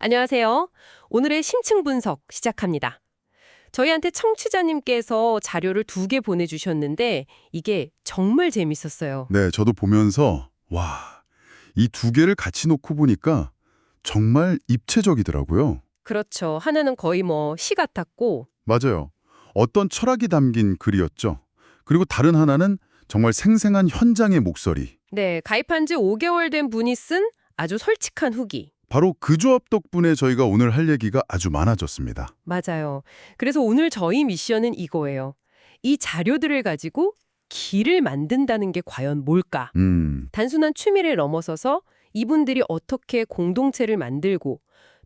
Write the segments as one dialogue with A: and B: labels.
A: 안녕하세요. 오늘의 심층 분석 시작합니다. 저희한테 청취자님께서 자료를 2개 보내주셨는데 이게 정말 재밌었어요.
B: 네, 저도 보면서 와, 이 두 개를 같이 놓고 보니까 정말 입체적이더라고요.
A: 그렇죠. 하나는 거의 시 같았고
B: 맞아요. 어떤 철학이 담긴 글이었죠. 그리고 다른 하나는 정말 생생한 현장의 목소리.
A: 네, 가입한 지 5개월 된 분이 쓴 아주 솔직한 후기.
B: 바로 그 조합 덕분에 저희가 오늘 할 얘기가 아주 많아졌습니다.
A: 맞아요. 그래서 오늘 저희 미션은 이거예요. 이 자료들을 가지고 길을 만든다는 게 과연 뭘까? 단순한 취미를 넘어서서 이분들이 어떻게 공동체를 만들고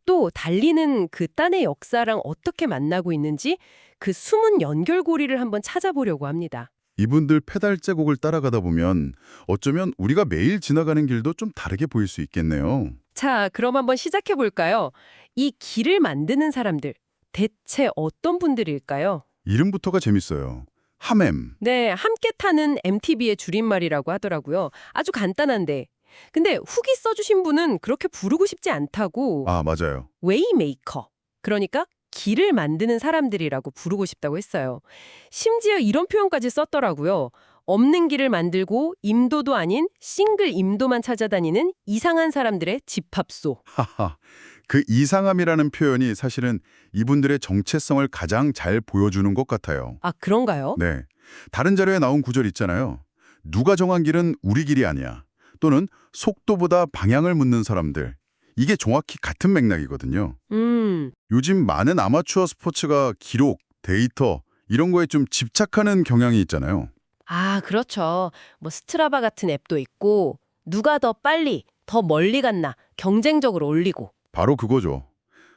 A: 또 달리는 그 딴의 역사랑 어떻게 만나고 있는지 그 숨은 연결고리를 한번 찾아보려고 합니다.
B: 이분들 페달 제곡을 따라가다 보면 어쩌면 우리가 매일 지나가는 길도 좀 다르게 보일 수 있겠네요.
A: 자, 그럼 한번 시작해 볼까요? 이 길을 만드는 사람들, 대체 어떤 분들일까요?
B: 이름부터가 재밌어요. 하맴.
A: 네, 함께 타는 MTB의 줄임말이라고 하더라고요. 아주 간단한데. 근데 후기 써주신 분은 그렇게 부르고 싶지 않다고
B: 아, 맞아요.
A: 웨이메이커, 그러니까 길을 만드는 사람들이라고 부르고 싶다고 했어요. 심지어 이런 표현까지 썼더라고요. 없는 길을 만들고 임도도 아닌 싱글 임도만 찾아다니는 이상한 사람들의 집합소.
B: 하하. 그 이상함이라는 표현이 사실은 이분들의 정체성을 가장 잘 보여주는 것 같아요.
A: 아, 그런가요?
B: 네. 다른 자료에 나온 구절 있잖아요. 누가 정한 길은 우리 길이 아니야. 또는 속도보다 방향을 묻는 사람들. 이게 정확히 같은 맥락이거든요. 요즘 많은 아마추어 스포츠가 기록, 데이터 이런 거에 좀 집착하는 경향이 있잖아요.
A: 아, 그렇죠. 스트라바 같은 앱도 있고 누가 더 빨리, 더 멀리 갔나 경쟁적으로 올리고.
B: 바로 그거죠.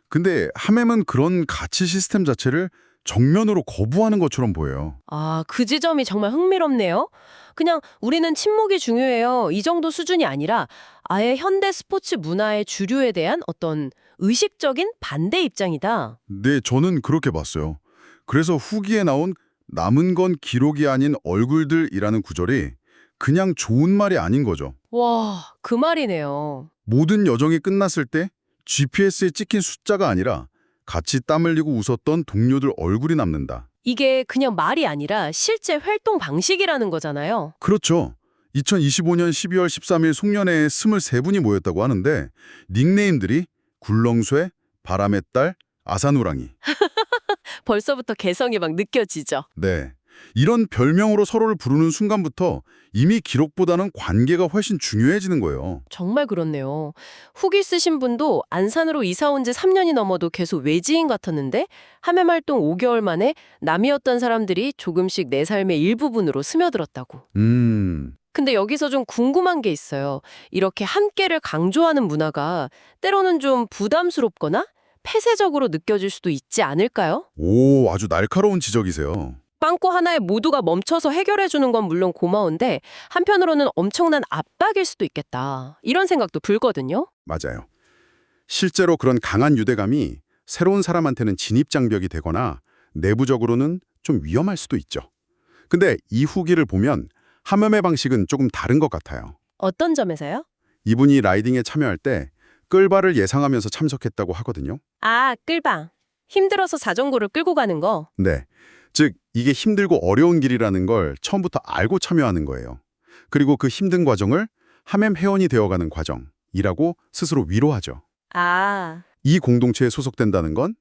B: 근데 하맴은 그런 가치 시스템 자체를 정면으로 거부하는 것처럼 보여요.
A: 아, 그 지점이 정말 흥미롭네요. 그냥 우리는 침묵이 중요해요. 이 정도 수준이 아니라 아예 현대 스포츠 문화의 주류에 대한 어떤 의식적인 반대 입장이다.
B: 네, 저는 그렇게 봤어요. 그래서 후기에 나온 남은 건 기록이 아닌 얼굴들이라는 구절이 그냥 좋은 말이 아닌 거죠.
A: 와, 그 말이네요.
B: 모든 여정이 끝났을 때 GPS에 찍힌 숫자가 아니라 같이 땀 흘리고 웃었던 동료들 얼굴이 남는다.
A: 이게 그냥 말이 아니라 실제 활동 방식이라는 거잖아요.
B: 그렇죠. 2025년 12월 13일 송년회에 23분이 모였다고 하는데 닉네임들이 굴렁쇠, 바람의 딸, 아사누랑이.
A: 벌써부터 개성이 막 느껴지죠.
B: 네. 이런 별명으로 서로를 부르는 순간부터 이미 기록보다는 관계가 훨씬 중요해지는 거예요.
A: 정말 그렇네요. 후기 쓰신 분도 안산으로 이사 온 지 3년이 넘어도 계속 외지인 같았는데 함의 활동 5개월 만에 남이었던 사람들이 조금씩 내 삶의 일부분으로 스며들었다고. 근데 여기서 좀 궁금한 게 있어요. 이렇게 함께를 강조하는 문화가 때로는 좀 부담스럽거나 폐쇄적으로 느껴질 수도 있지 않을까요?
B: 오, 아주 날카로운 지적이세요.
A: 빵꾸 하나에 모두가 멈춰서 해결해주는 건 물론 고마운데 한편으로는 엄청난 압박일 수도 있겠다. 이런 생각도 들거든요.
B: 맞아요. 실제로 그런 강한 유대감이 새로운 사람한테는 진입장벽이 되거나 내부적으로는 좀 위험할 수도 있죠. 근데 이 후기를 보면 하맴의 방식은 조금 다른 것 같아요.
A: 어떤 점에서요?
B: 이분이 라이딩에 참여할 때 끌바를 예상하면서 참석했다고 하거든요.
A: 아, 끌방. 힘들어서 자전거를 끌고 가는 거.
B: 네. 즉, 이게 힘들고 어려운 길이라는 걸 처음부터 알고 참여하는 거예요. 그리고 그 힘든 과정을 하맴 회원이 되어가는 과정이라고 스스로 위로하죠.
A: 아,
B: 이 공동체에 소속된다는 건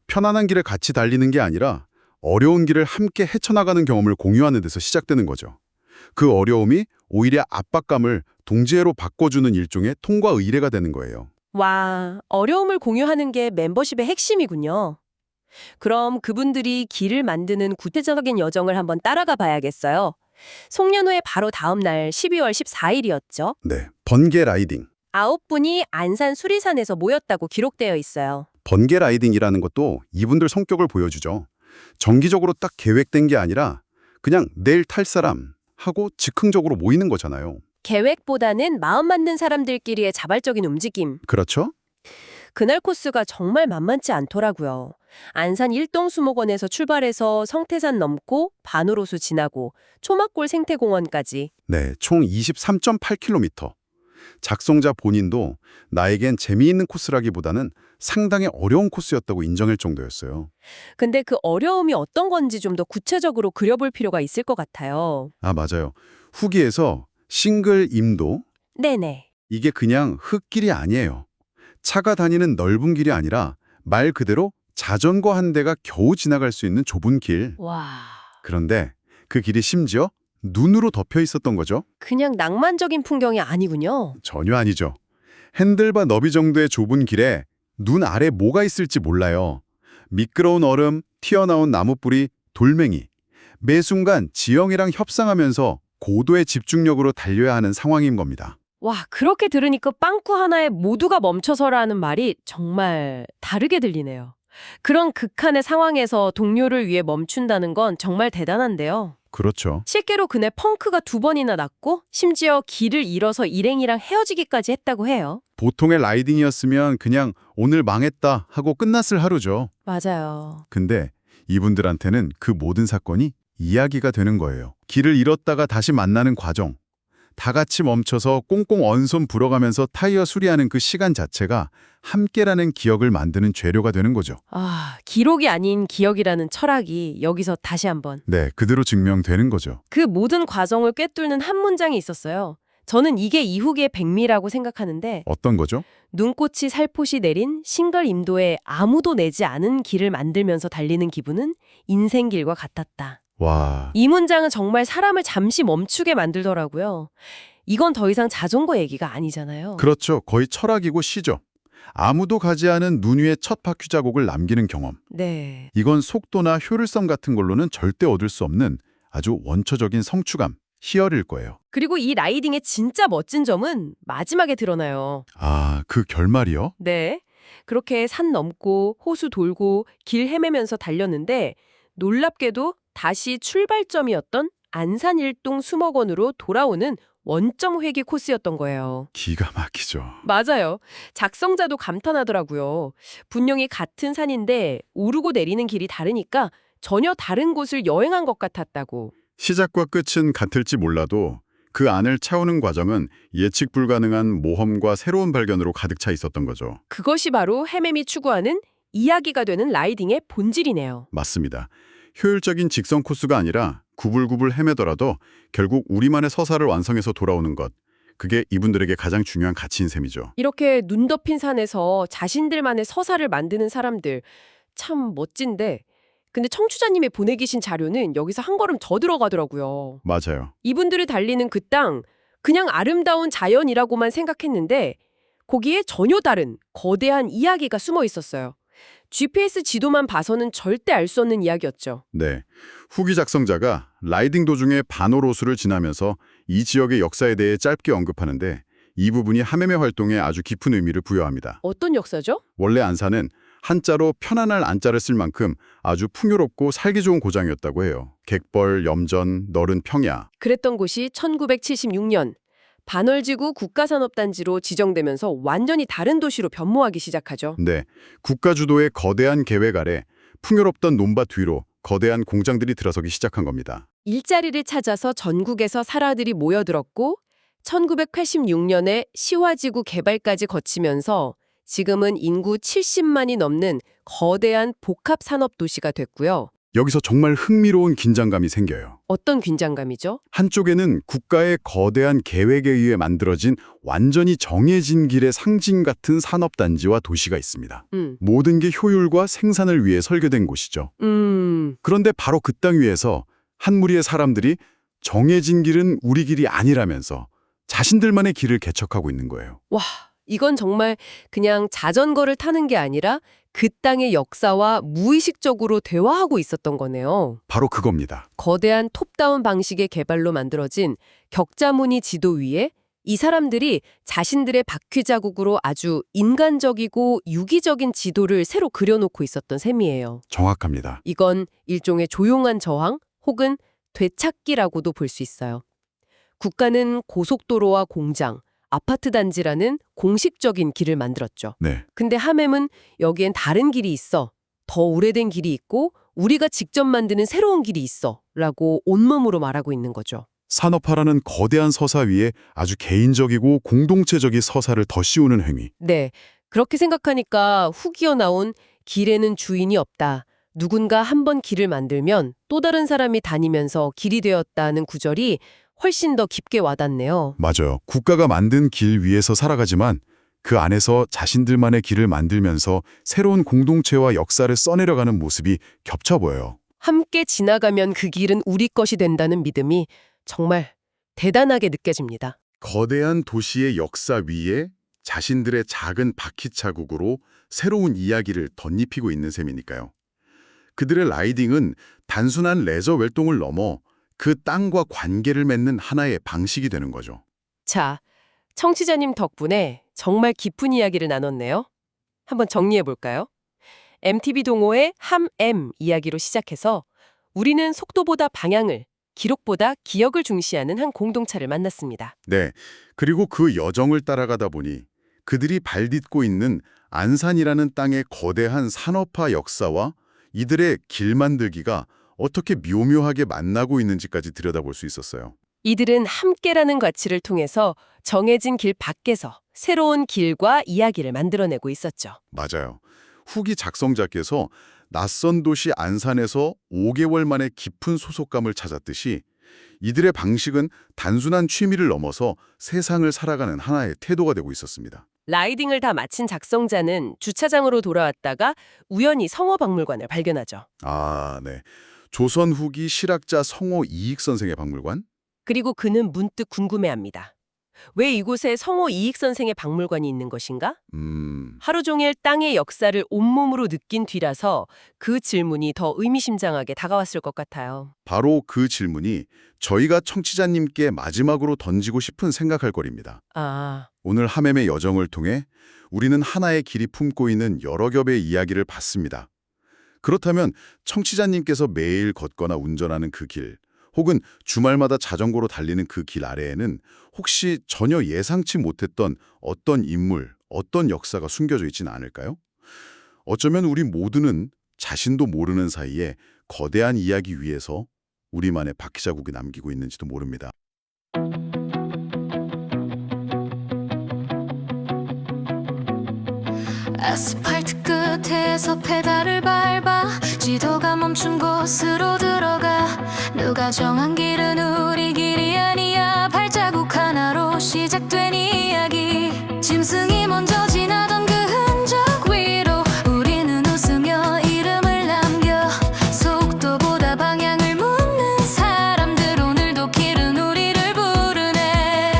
B: 편안한 길을 같이 달리는 게 아니라 어려운 길을 함께 헤쳐나가는 경험을 공유하는 데서 시작되는 거죠. 그 어려움이 오히려 압박감을 동지애로 바꿔주는 일종의 통과 의례가 되는 거예요.
A: 와, 어려움을 공유하는 게 멤버십의 핵심이군요. 그럼 그분들이 길을 만드는 구체적인 여정을 한번 따라가 봐야겠어요. 송년회 바로 다음 날 12월 14일이었죠.
B: 네, 번개 라이딩.
A: 9분이 안산 수리산에서 모였다고 기록되어 있어요.
B: 번개 라이딩이라는 것도 이분들 성격을 보여주죠. 정기적으로 딱 계획된 게 아니라 그냥 내일 탈 사람 하고 즉흥적으로 모이는 거잖아요.
A: 계획보다는 마음 맞는 사람들끼리의 자발적인 움직임.
B: 그렇죠?
A: 그날 코스가 정말 만만치 않더라고요. 안산 일동수목원에서 출발해서 성태산 넘고 반우로수 지나고 초막골 생태공원까지.
B: 네, 총 23.8km. 작성자 본인도 나에겐 재미있는 코스라기보다는 상당히 어려운 코스였다고 인정할 정도였어요.
A: 근데 그 어려움이 어떤 건지 좀 더 구체적으로 그려볼 필요가 있을 것 같아요.
B: 아, 맞아요. 후기에서 싱글 임도,
A: 네네.
B: 이게 그냥 흙길이 아니에요. 차가 다니는 넓은 길이 아니라 말 그대로 자전거 한 대가 겨우 지나갈 수 있는 좁은 길.
A: 와,
B: 그런데 그 길이 심지어 눈으로 덮여 있었던 거죠.
A: 그냥 낭만적인 풍경이 아니군요.
B: 전혀 아니죠. 핸들바 너비 정도의 좁은 길에 눈 아래 뭐가 있을지 몰라요. 미끄러운 얼음, 튀어나온 나무뿌리, 돌멩이. 매 순간 지형이랑 협상하면서 고도의 집중력으로 달려야 하는 상황인 겁니다.
A: 와, 그렇게 들으니까 빵꾸 하나에 모두가 멈춰서라는 말이 정말 다르게 들리네요. 그런 극한의 상황에서 동료를 위해 멈춘다는 건 정말 대단한데요.
B: 그렇죠.
A: 실제로 그네 펑크가 2번이나 났고 심지어 길을 잃어서 일행이랑 헤어지기까지 했다고 해요.
B: 보통의 라이딩이었으면 그냥 오늘 망했다 하고 끝났을 하루죠.
A: 맞아요.
B: 근데 이분들한테는 그 모든 사건이 이야기가 되는 거예요. 길을 잃었다가 다시 만나는 과정. 다 같이 멈춰서 꽁꽁 언손 불어가면서 타이어 수리하는 그 시간 자체가 함께라는 기억을 만드는 재료가 되는 거죠.
A: 아, 기록이 아닌 기억이라는 철학이 여기서 다시 한번.
B: 네, 그대로 증명되는 거죠.
A: 그 모든 과정을 꿰뚫는 한 문장이 있었어요. 저는 이게 이후기의 백미라고 생각하는데
B: 어떤 거죠?
A: 눈꽃이 살포시 내린 싱글 임도에 아무도 내지 않은 길을 만들면서 달리는 기분은 인생길과 같았다.
B: 와,
A: 이 문장은 정말 사람을 잠시 멈추게 만들더라고요. 이건 더 이상 자전거 얘기가 아니잖아요.
B: 그렇죠. 거의 철학이고 시죠. 아무도 가지 않은 눈 위에 첫 바퀴 자국을 남기는 경험.
A: 네.
B: 이건 속도나 효율성 같은 걸로는 절대 얻을 수 없는 아주 원초적인 성취감, 희열일 거예요.
A: 그리고 이 라이딩의 진짜 멋진 점은 마지막에 드러나요.
B: 아, 그 결말이요?
A: 네. 그렇게 산 넘고 호수 돌고 길 헤매면서 달렸는데 놀랍게도 다시 출발점이었던 안산 일동 수목원으로 돌아오는 원점 회귀 코스였던 거예요.
B: 기가 막히죠.
A: 맞아요. 작성자도 감탄하더라고요. 분명히 같은 산인데 오르고 내리는 길이 다르니까 전혀 다른 곳을 여행한 것 같았다고.
B: 시작과 끝은 같을지 몰라도 그 안을 채우는 과정은 예측 불가능한 모험과 새로운 발견으로 가득 차 있었던 거죠.
A: 그것이 바로 헤매미 추구하는 이야기가 되는 라이딩의 본질이네요.
B: 맞습니다. 효율적인 직선 코스가 아니라 구불구불 헤매더라도 결국 우리만의 서사를 완성해서 돌아오는 것. 그게 이분들에게 가장 중요한 가치인 셈이죠.
A: 이렇게 눈 덮인 산에서 자신들만의 서사를 만드는 사람들 참 멋진데 근데 청취자님이 보내계신 자료는 여기서 한 걸음 더 들어가더라고요.
B: 맞아요.
A: 이분들이 달리는 그 땅 그냥 아름다운 자연이라고만 생각했는데 거기에 전혀 다른 거대한 이야기가 숨어 있었어요. GPS 지도만 봐서는 절대 알 수 없는 이야기였죠.
B: 네. 후기 작성자가 라이딩 도중에 반호로수를 지나면서 이 지역의 역사에 대해 짧게 언급하는데 이 부분이 하매매 활동에 아주 깊은 의미를 부여합니다.
A: 어떤 역사죠?
B: 원래 안산은 한자로 편안할 안자를 쓸 만큼 아주 풍요롭고 살기 좋은 고장이었다고 해요. 객벌, 염전, 너른 평야.
A: 그랬던 곳이 1976년 반월지구 국가산업단지로 지정되면서 완전히 다른 도시로 변모하기 시작하죠.
B: 네, 국가 주도의 거대한 계획 아래 풍요롭던 논밭 위로 거대한 공장들이 들어서기 시작한 겁니다.
A: 일자리를 찾아서 전국에서 사람들이 모여들었고 1986년에 시화지구 개발까지 거치면서 지금은 인구 70만이 넘는 거대한 복합산업 도시가 됐고요.
B: 여기서 정말 흥미로운 긴장감이 생겨요.
A: 어떤 긴장감이죠?
B: 한쪽에는 국가의 거대한 계획에 의해 만들어진 완전히 정해진 길의 상징 같은 산업단지와 도시가 있습니다. 모든 게 효율과 생산을 위해 설계된 곳이죠. 그런데 바로 그 땅 위에서 한 무리의 사람들이 정해진 길은 우리 길이 아니라면서 자신들만의 길을 개척하고 있는 거예요.
A: 와, 이건 정말 그냥 자전거를 타는 게 아니라 그 땅의 역사와 무의식적으로 대화하고 있었던 거네요.
B: 바로 그겁니다.
A: 거대한 톱다운 방식의 개발로 만들어진 격자무늬 지도 위에 이 사람들이 자신들의 바퀴 자국으로 아주 인간적이고 유기적인 지도를 새로 그려놓고 있었던 셈이에요.
B: 정확합니다.
A: 이건 일종의 조용한 저항 혹은 되찾기라고도 볼 수 있어요. 국가는 고속도로와 공장, 아파트 단지라는 공식적인 길을 만들었죠.
B: 네.
A: 근데 하맴은 여기엔 다른 길이 있어. 더 오래된 길이 있고 우리가 직접 만드는 새로운 길이 있어. 라고 온몸으로 말하고 있는 거죠.
B: 산업화라는 거대한 서사 위에 아주 개인적이고 공동체적인 서사를 더 씌우는 행위.
A: 네. 그렇게 생각하니까 후기어 나온 길에는 주인이 없다. 누군가 한 번 길을 만들면 또 다른 사람이 다니면서 길이 되었다는 구절이 훨씬 더 깊게 와닿네요.
B: 맞아요. 국가가 만든 길 위에서 살아가지만 그 안에서 자신들만의 길을 만들면서 새로운 공동체와 역사를 써내려가는 모습이 겹쳐 보여요.
A: 함께 지나가면 그 길은 우리 것이 된다는 믿음이 정말 대단하게 느껴집니다.
B: 거대한 도시의 역사 위에 자신들의 작은 바퀴 자국으로 새로운 이야기를 덧입히고 있는 셈이니까요. 그들의 라이딩은 단순한 레저 활동을 넘어 그 땅과 관계를 맺는 하나의 방식이 되는 거죠.
A: 자, 청취자님 덕분에 정말 깊은 이야기를 나눴네요. 한번 정리해 볼까요? MTB 동호의 함M 이야기로 시작해서 우리는 속도보다 방향을, 기록보다 기억을 중시하는 한 공동체를 만났습니다.
B: 네, 그리고 그 여정을 따라가다 보니 그들이 발딛고 있는 안산이라는 땅의 거대한 산업화 역사와 이들의 길 만들기가 어떻게 묘묘하게 만나고 있는지까지 들여다볼 수 있었어요.
A: 이들은 함께라는 가치를 통해서 정해진 길 밖에서 새로운 길과 이야기를 만들어내고 있었죠.
B: 맞아요. 후기 작성자께서 낯선 도시 안산에서 5개월 만에 깊은 소속감을 찾았듯이 이들의 방식은 단순한 취미를 넘어서 세상을 살아가는 하나의 태도가 되고 있었습니다.
A: 라이딩을 다 마친 작성자는 주차장으로 돌아왔다가 우연히 성어박물관을 발견하죠.
B: 아, 네. 조선 후기 실학자 성호 이익 선생의 박물관?
A: 그리고 그는 문득 궁금해합니다. 왜 이곳에 성호 이익 선생의 박물관이 있는 것인가? 하루 종일 땅의 역사를 온몸으로 느낀 뒤라서 그 질문이 더 의미심장하게 다가왔을 것 같아요.
B: 바로 그 질문이 저희가 청취자님께 마지막으로 던지고 싶은 생각할 거리입니다.
A: 아,
B: 오늘 함엠의 여정을 통해 우리는 하나의 길이 품고 있는 여러 겹의 이야기를 봤습니다. 그렇다면 청취자님께서 매일 걷거나 운전하는 그 길, 혹은 주말마다 자전거로 달리는 그 길 아래에는 혹시 전혀 예상치 못했던 어떤 인물, 어떤 역사가 숨겨져 있지는 않을까요? 어쩌면 우리 모두는 자신도 모르는 사이에 거대한 이야기 위에서 우리만의 바퀴자국이 남기고 있는지도 모릅니다.
C: 아스팔트 끝에서 페달을 밟아 지도가 멈춘 곳으로 들어가 누가 정한 길은 우리 길이 아니야 발자국 하나로 시작된 이야기 짐승이 먼저 지나던 그 흔적 위로 우리는 웃으며 이름을 남겨 속도보다 방향을 묻는 사람들 오늘도 길은 우리를 부르네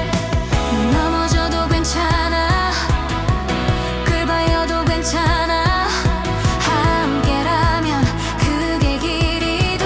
C: 넘어져도 괜찮아 긁어도 괜찮아 함께라면 그게 길이 돼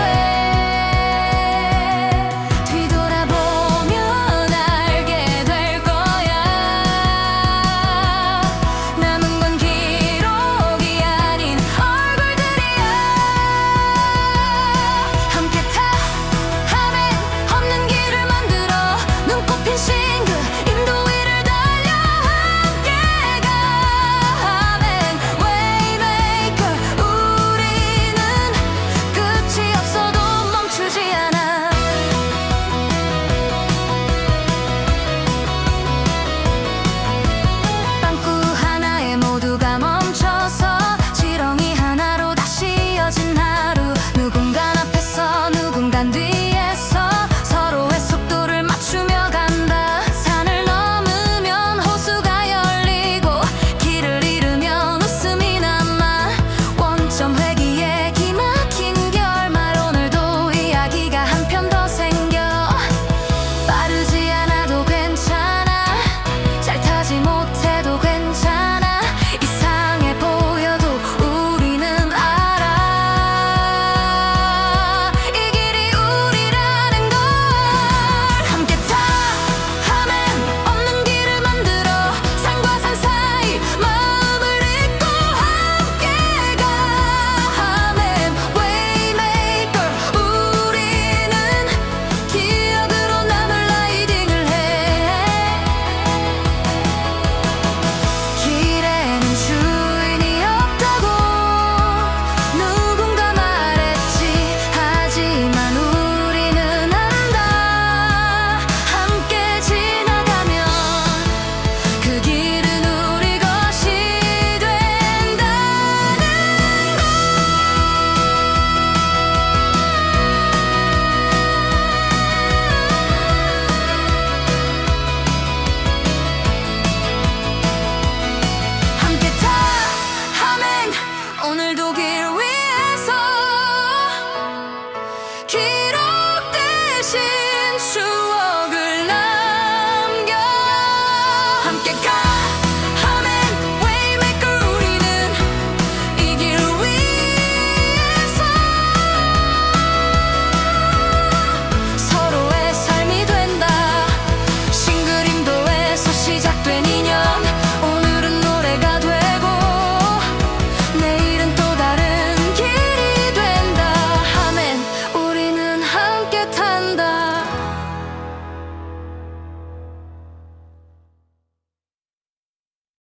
C: 멈추고